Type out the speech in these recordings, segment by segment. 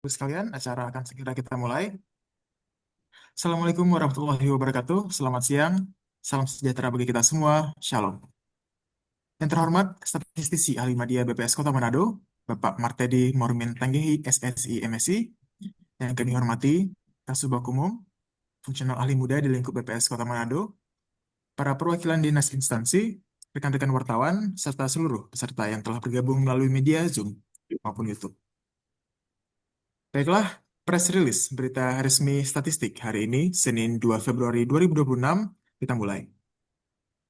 Sekalian, acara akan segera kita mulai. Assalamualaikum warahmatullahi wabarakatuh. Selamat siang. Salam sejahtera bagi kita semua. Shalom. Yang terhormat, statistisi ahli media BPS Kota Manado, Bapak Martedi Mormin Tanggehi, SSI MSI. Yang kami hormati, Kasubag Umum, fungsional ahli muda di lingkup BPS Kota Manado, para perwakilan dinas instansi, rekan-rekan wartawan, serta seluruh peserta yang telah bergabung melalui media Zoom maupun YouTube. Baiklah, press release berita resmi statistik hari ini, Senin 2 Februari 2026, kita mulai.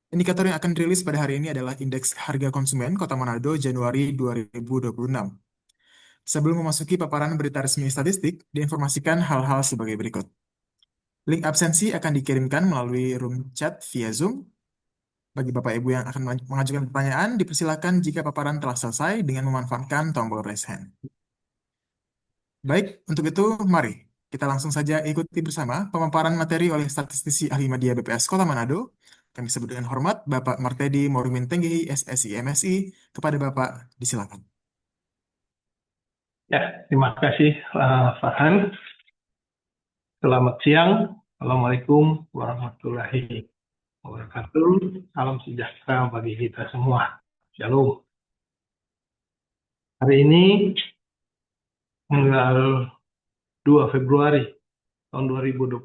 Indikator yang akan dirilis pada hari ini adalah Indeks Harga Konsumen Kota Manado Januari 2026. Sebelum memasuki paparan berita resmi statistik, diinformasikan hal-hal sebagai berikut. Link absensi akan dikirimkan melalui room chat via Zoom. Bagi Bapak Ibu yang akan mengajukan pertanyaan, dipersilakan jika paparan telah selesai dengan memanfaatkan tombol raise hand. Baik, untuk itu mari kita langsung saja ikuti bersama pemaparan materi oleh statistisi ahli media BPS Kota Manado. Kami sebut dengan hormat Bapak Martedi Morumin Tenggehi, SSI MSI. Kepada Bapak, disilakan. Ya, terima kasih Farhan. Selamat siang. Assalamualaikum warahmatullahi wabarakatuh. Salam sejahtera bagi kita semua. Shalom. Hari ini tanggal 2 Februari tahun 2026,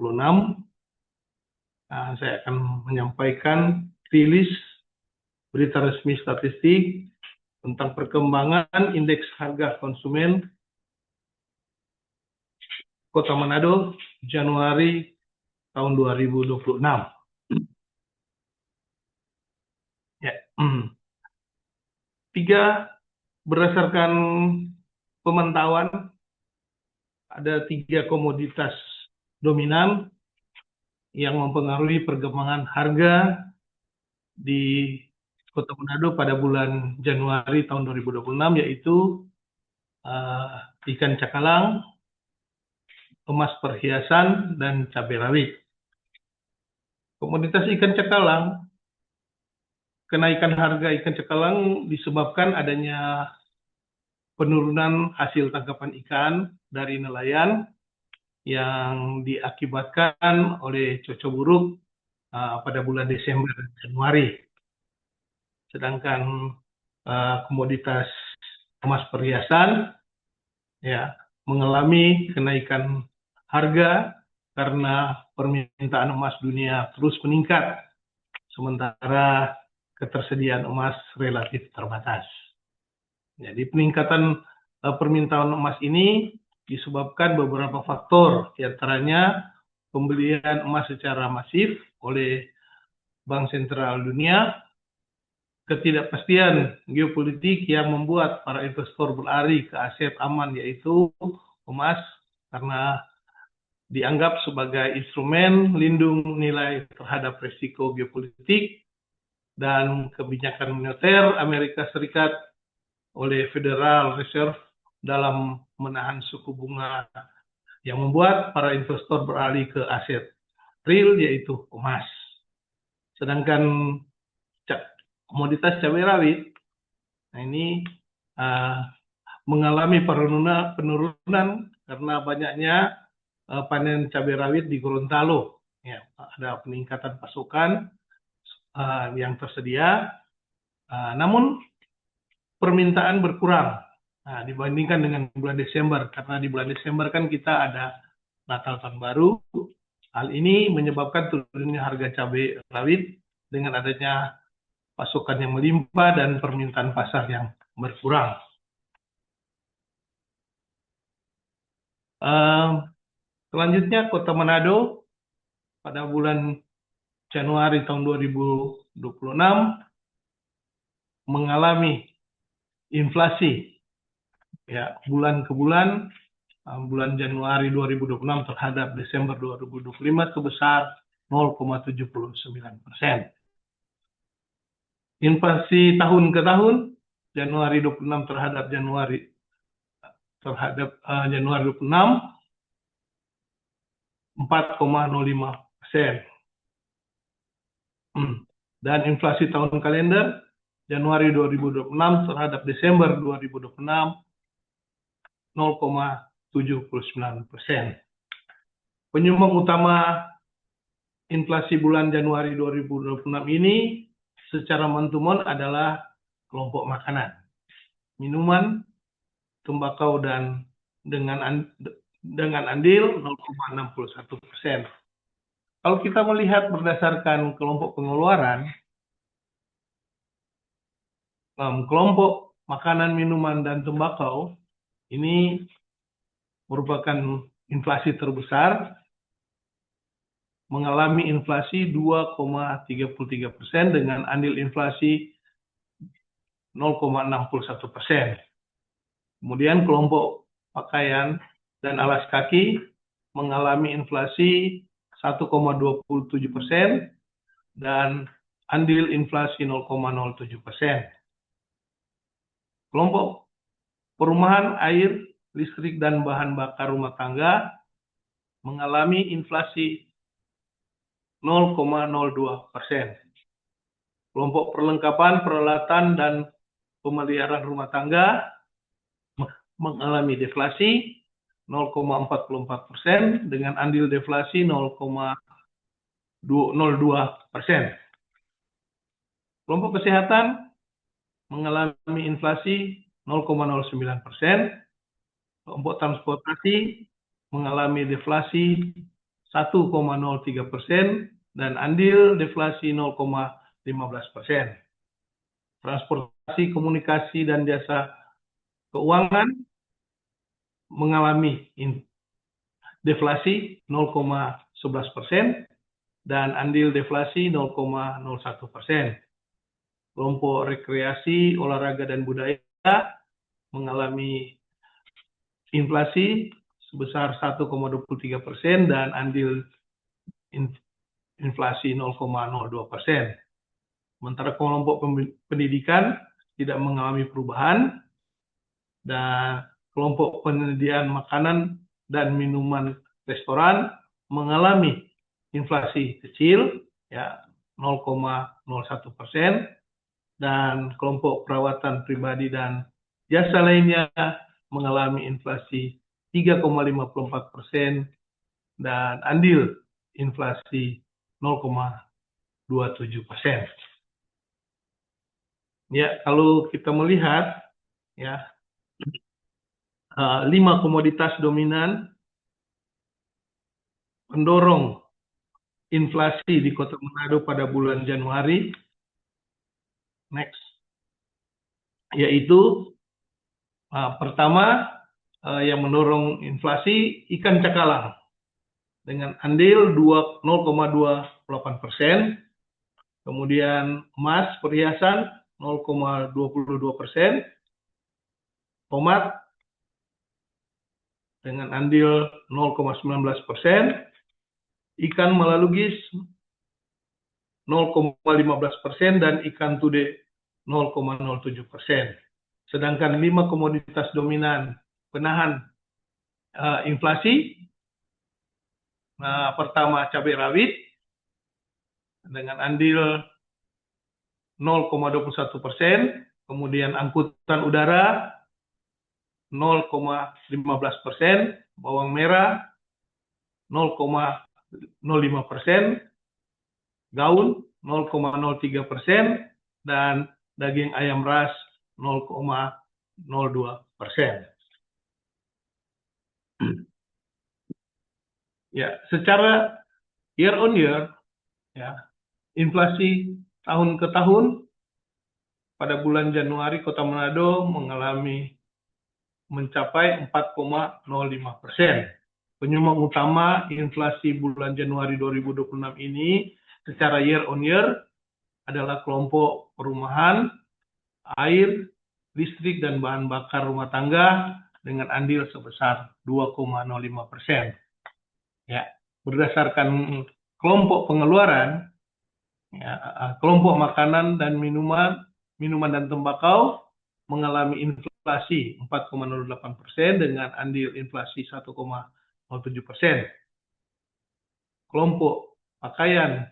saya akan menyampaikan rilis berita resmi statistik tentang perkembangan indeks harga konsumen Kota Manado Januari tahun 2026. Ya, berdasarkan pemantauan, ada 3 komoditas dominan yang mempengaruhi perkembangan harga di Kota Manado pada bulan Januari tahun 2026, yaitu ikan cakalang, emas perhiasan, dan cabai rawit. Komoditas ikan cakalang, kenaikan harga ikan cakalang disebabkan adanya penurunan hasil tangkapan ikan dari nelayan yang diakibatkan oleh cuaca buruk pada bulan Desember dan Januari. Sedangkan komoditas emas perhiasan ya mengalami kenaikan harga karena permintaan emas dunia terus meningkat, sementara ketersediaan emas relatif terbatas. Jadi peningkatan permintaan emas ini disebabkan beberapa faktor, diantaranya pembelian emas secara masif oleh Bank Sentral Dunia, ketidakpastian geopolitik yang membuat para investor berlari ke aset aman yaitu emas karena dianggap sebagai instrumen lindung nilai terhadap risiko geopolitik, dan kebijakan moneter Amerika Serikat oleh Federal Reserve dalam menahan suku bunga yang membuat para investor beralih ke aset real yaitu emas. Sedangkan komoditas cabai rawit, nah ini mengalami penurunan karena banyaknya panen cabai rawit di Gorontalo. Ya, ada peningkatan pasokan yang tersedia, namun permintaan berkurang dibandingkan dengan bulan Desember, karena di bulan Desember kan kita ada Natal Tahun Baru. Hal ini menyebabkan turunnya harga cabai rawit dengan adanya pasokan yang melimpah dan permintaan pasar yang berkurang. Selanjutnya, Kota Manado pada bulan Januari tahun 2026 mengalami inflasi ya bulan ke bulan. Bulan Januari 2026 terhadap Desember 2025 sebesar 0,79%. Inflasi tahun ke tahun, Januari 26 terhadap Januari 26, 4,05%. Dan inflasi tahun kalender, Januari 2026 terhadap Desember 2026, 0,78%. 79%. Penyumbang utama inflasi bulan Januari 2026 ini secara month-to-month adalah kelompok makanan, minuman, tembakau, dan dengan andil 0,61%. Kalau kita melihat berdasarkan kelompok pengeluaran, kelompok makanan, minuman, dan tembakau ini merupakan inflasi terbesar, mengalami inflasi 2,33% dengan andil inflasi 0,61%. Kemudian kelompok pakaian dan alas kaki mengalami inflasi 1,27% dan andil inflasi 0,07%. Kelompok perumahan, air, listrik, dan bahan bakar rumah tangga mengalami inflasi 0,02%. Kelompok perlengkapan, peralatan, dan pemeliharaan rumah tangga mengalami deflasi 0,44% dengan andil deflasi 0,02%. Kelompok kesehatan mengalami inflasi 0,09%. Kelompok transportasi mengalami deflasi 1,03% dan andil deflasi 0,15%. Transportasi, komunikasi, dan jasa keuangan mengalami deflasi 0,11% dan andil deflasi 0,01%. Kelompok rekreasi, olahraga, dan budaya mengalami inflasi sebesar 1,23% dan andil inflasi 0,02%. Sementara kelompok pendidikan tidak mengalami perubahan, dan kelompok penyediaan makanan dan minuman restoran mengalami inflasi kecil, ya 0,01%, dan kelompok perawatan pribadi dan jasa lainnya mengalami inflasi 3,54% dan andil inflasi 0,27%. Ya, kalau kita melihat ya 5 komoditas dominan pendorong inflasi di Kota Manado pada bulan Januari, yaitu pertama yang mendorong inflasi ikan cakalang dengan andil 0,28%, kemudian emas perhiasan 0,22%, tomat dengan andil 0,19%, ikan melalugis 0,15%, dan ikan tude 0,07%. Sedangkan 5 komoditas dominan penahan inflasi, pertama cabai rawit dengan andil 0,21%, kemudian angkutan udara 0,15%, bawang merah 0,05%, gaun 0,03%, dan daging ayam ras 0,02%. Ya, secara year on year, ya, inflasi tahun ke tahun pada bulan Januari Kota Manado mencapai 4,05%. Penyumbang utama inflasi bulan Januari 2026 ini secara year on year adalah kelompok perumahan, air, listrik, dan bahan bakar rumah tangga dengan andil sebesar 2,05%. Ya, berdasarkan kelompok pengeluaran, ya, kelompok makanan dan minuman dan tembakau mengalami inflasi 4,08% dengan andil inflasi 1,07%. Kelompok pakaian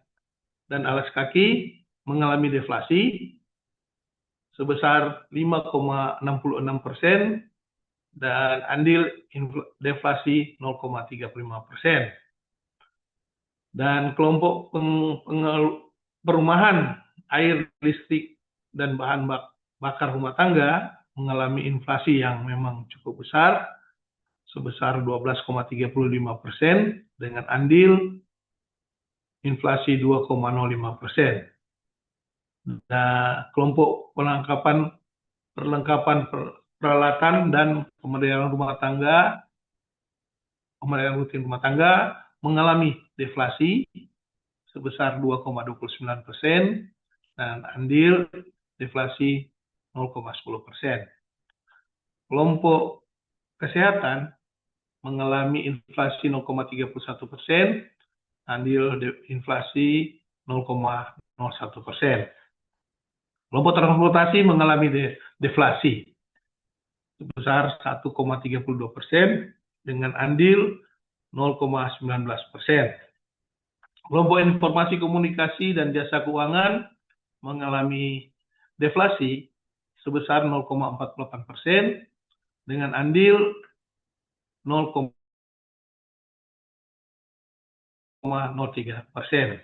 dan alas kaki mengalami deflasi sebesar 5,66% dan andil deflasi 0,35%. Dan kelompok perumahan, air, listrik, dan bahan bakar rumah tangga mengalami inflasi yang memang cukup besar, sebesar 12,35% dengan andil inflasi 2,05%. Nah, kelompok perlengkapan peralatan dan pemeliharaan rutin rumah tangga mengalami deflasi sebesar 2,29% dan andil deflasi 0,10%. Kelompok kesehatan mengalami inflasi 0,31%, andil inflasi 0,01%. Kelompok transportasi mengalami deflasi sebesar 1,32% dengan andil 0,19%. Kelompok informasi komunikasi dan jasa keuangan mengalami deflasi sebesar 0,48% dengan andil 0,03%.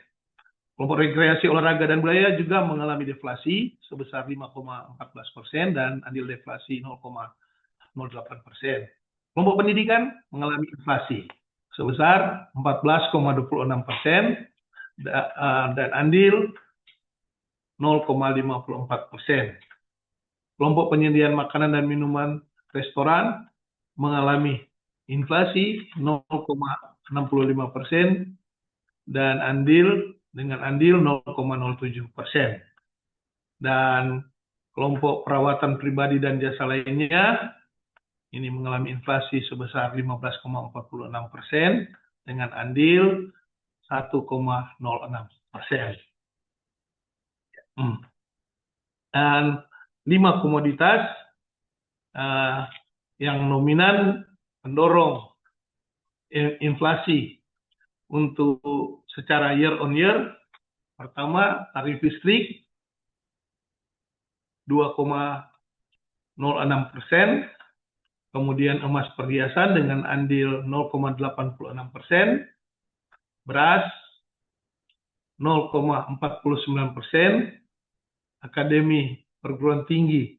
Kelompok rekreasi, olahraga, dan budaya juga mengalami deflasi sebesar 5,14% dan andil deflasi 0,08%. Kelompok pendidikan mengalami inflasi sebesar 14,26% dan andil 0,54%. Kelompok penyediaan makanan dan minuman restoran mengalami inflasi 0,65% dan dengan andil 0,07%. Dan kelompok perawatan pribadi dan jasa lainnya ini mengalami inflasi sebesar 15,46% dengan andil 1,06%. Dan 5 komoditas yang dominan mendorong inflasi untuk secara year on year. Pertama, tarif listrik 2,06%, kemudian emas perhiasan dengan andil 0,86%, beras 0,49%, akademi perguruan tinggi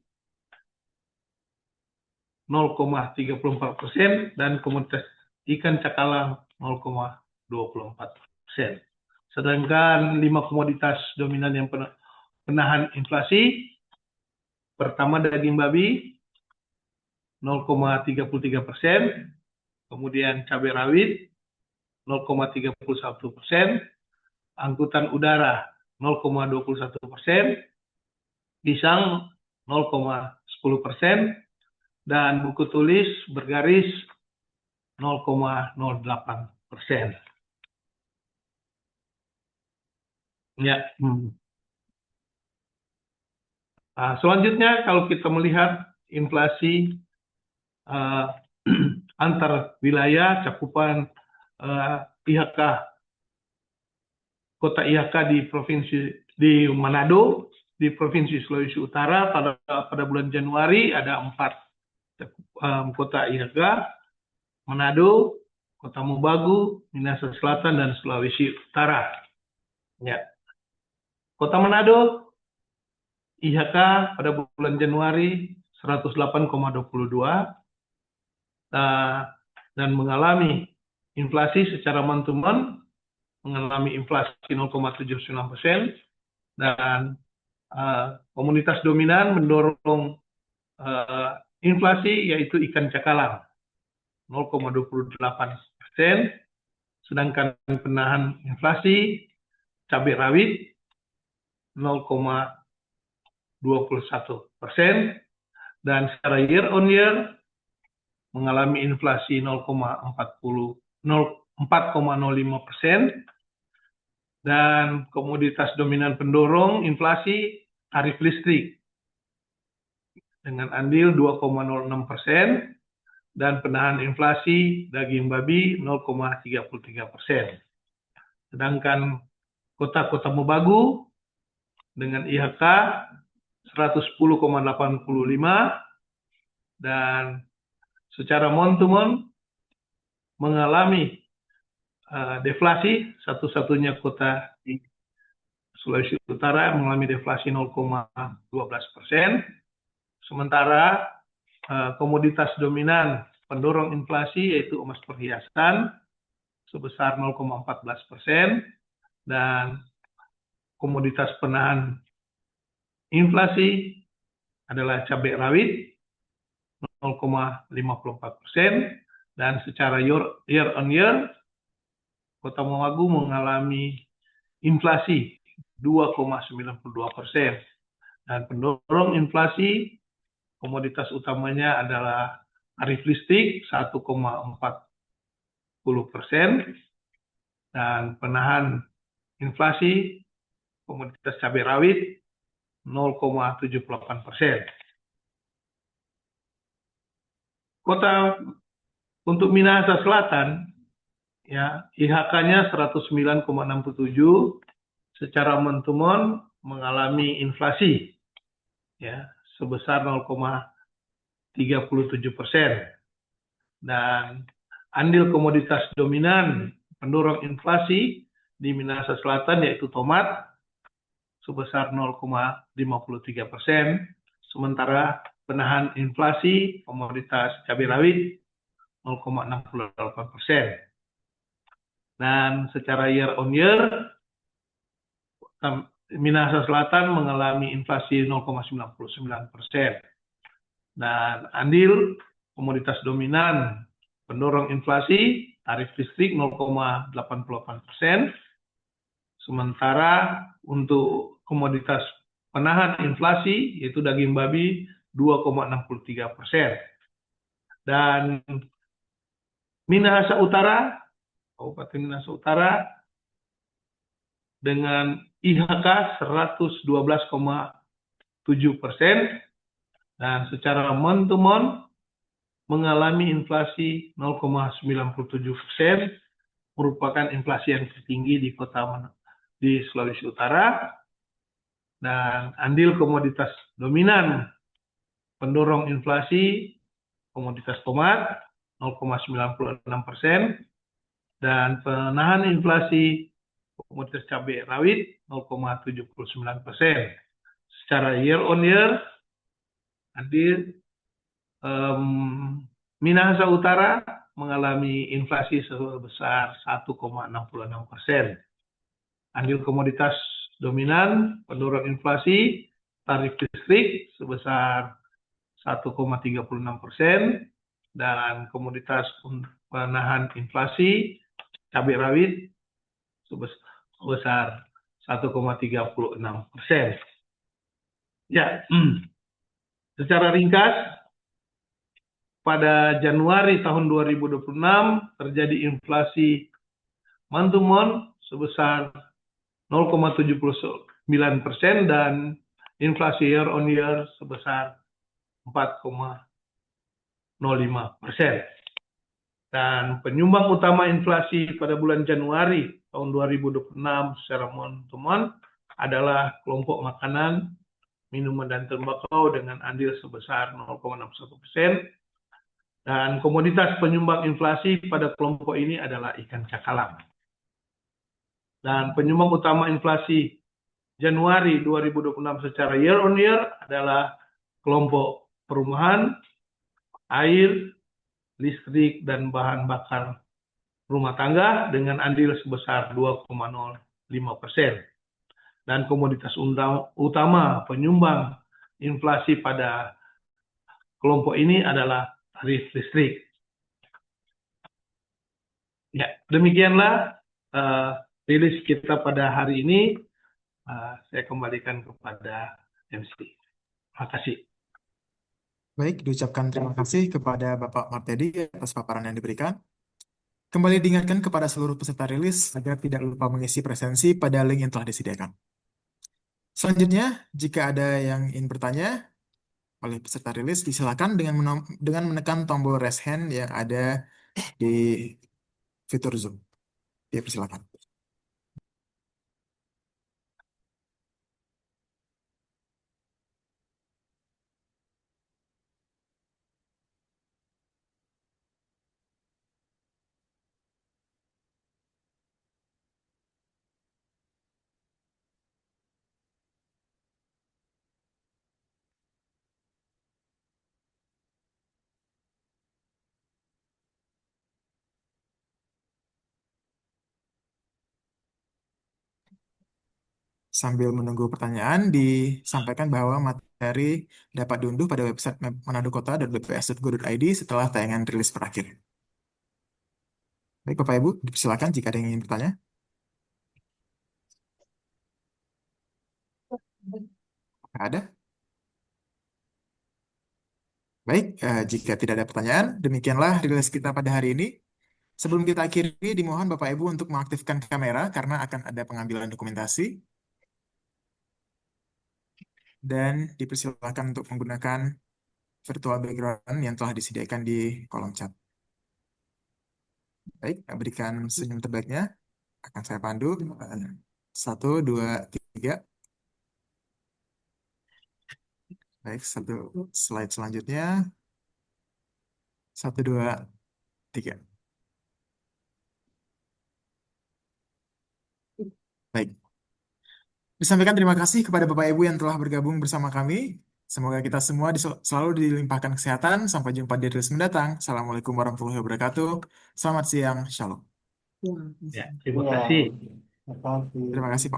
0,34%, dan komoditas ikan cakalang 0,24%. Sedangkan 5 komoditas dominan yang penahan inflasi, pertama daging babi 0,33%, kemudian cabai rawit 0,31%, angkutan udara 0,21%, pisang 0,10%, dan buku tulis bergaris 0,08%. Ya. Selanjutnya, kalau kita melihat inflasi antar wilayah, cakupan IHK, kota IHK di Manado, di Provinsi Sulawesi Utara pada bulan Januari ada 4 kota IHK: Manado, Kota Mobagu, Minahasa Selatan, dan Sulawesi Utara. Ya. Kota Manado IHK pada bulan Januari 108,22 dan mengalami inflasi secara month-to-month, mengalami inflasi 0,79%, dan komunitas dominan mendorong inflasi yaitu ikan cakalang 0,28%, sedangkan penahan inflasi cabai rawit 0,21%, dan secara year on year mengalami inflasi 4,05%, dan komoditas dominan pendorong inflasi tarif listrik dengan andil 2,06%, dan penahan inflasi daging babi 0,33%. Sedangkan kota-kota Mobagu dengan IHK 110,85 dan secara month-to-month mengalami deflasi, satu-satunya kota di Sulawesi Utara mengalami deflasi 0,12%. Sementara komoditas dominan pendorong inflasi yaitu emas perhiasan sebesar 0,14% dan komoditas penahan inflasi adalah cabai rawit 0,54% dan secara year on year Kota Moagu mengalami inflasi 2,92% dan pendorong inflasi komoditas utamanya adalah tarif listrik 1,40% dan penahan inflasi komoditas cabai rawit 0,78%. Kota untuk Minahasa Selatan, ya IHK-nya 109,67, secara month-to-month mengalami inflasi, ya sebesar 0,37%. Dan andil komoditas dominan pendorong inflasi di Minahasa Selatan yaitu tomat sebesar 0,53%, sementara penahan inflasi komoditas cabai rawit 0,68%. Dan secara year on year, Minahasa Selatan mengalami inflasi 0,99%. Dan andil komoditas dominan pendorong inflasi tarif listrik 0,88%, sementara untuk komoditas penahan inflasi yaitu daging babi 2,63%. Dan Minahasa Utara, Kabupaten Minahasa Utara dengan IHK 112,7% dan secara month-to-month mengalami inflasi 0,97%, merupakan inflasi yang tertinggi di di Sulawesi Utara. Dan andil komoditas dominan pendorong inflasi komoditas tomat 0,96% dan penahan inflasi komoditas cabai rawit 0,79%. Secara year on year, andil Minahasa Utara mengalami inflasi sebesar 1,66%. Andil komoditas dominan pendorong inflasi tarif listrik sebesar 1,36% dan komoditas penahan inflasi cabai rawit sebesar 1,36%. Ya, secara ringkas, pada Januari tahun 2026 terjadi inflasi month-to-month sebesar 0,79% dan inflasi year on year sebesar 4,05%. Dan penyumbang utama inflasi pada bulan Januari tahun 2026 secara month-to-month adalah kelompok makanan, minuman, dan tembakau dengan andil sebesar 0,61%. Dan komoditas penyumbang inflasi pada kelompok ini adalah ikan cakalang. Dan penyumbang utama inflasi Januari 2026 secara year on year adalah kelompok perumahan, air, listrik, dan bahan bakar rumah tangga dengan andil sebesar 2,05%. Dan komoditas utama penyumbang inflasi pada kelompok ini adalah tarif listrik. Ya, demikianlah rilis kita pada hari ini. Saya kembalikan kepada MC. Terima kasih. Baik, diucapkan terima kasih kepada Bapak Martedi atas paparan yang diberikan. Kembali diingatkan kepada seluruh peserta rilis agar tidak lupa mengisi presensi pada link yang telah disediakan. Selanjutnya, jika ada yang ingin bertanya oleh peserta rilis, disilakan dengan menekan tombol raise hand yang ada di fitur Zoom. Dipersilakan. Sambil menunggu pertanyaan, disampaikan bahwa materi dapat diunduh pada website manadokota.bps.go.id setelah tayangan rilis berakhir. Baik, Bapak Ibu, silakan jika ada yang ingin bertanya. Ada? Baik, jika tidak ada pertanyaan, demikianlah rilis kita pada hari ini. Sebelum kita akhiri, dimohon Bapak Ibu untuk mengaktifkan kamera karena akan ada pengambilan dokumentasi dan dipersilakan untuk menggunakan virtual background yang telah disediakan di kolom chat. Baik, berikan senyum terbaiknya. Akan saya pandu. Satu, dua, tiga. Baik, satu slide selanjutnya. Satu, dua, tiga. Baik. Disampaikan terima kasih kepada Bapak Ibu yang telah bergabung bersama kami. Semoga kita semua selalu dilimpahkan kesehatan. Sampai jumpa di rilis mendatang. Assalamualaikum warahmatullahi wabarakatuh. Selamat siang. Shalom. Ya, terima kasih. Terima kasih, Pak.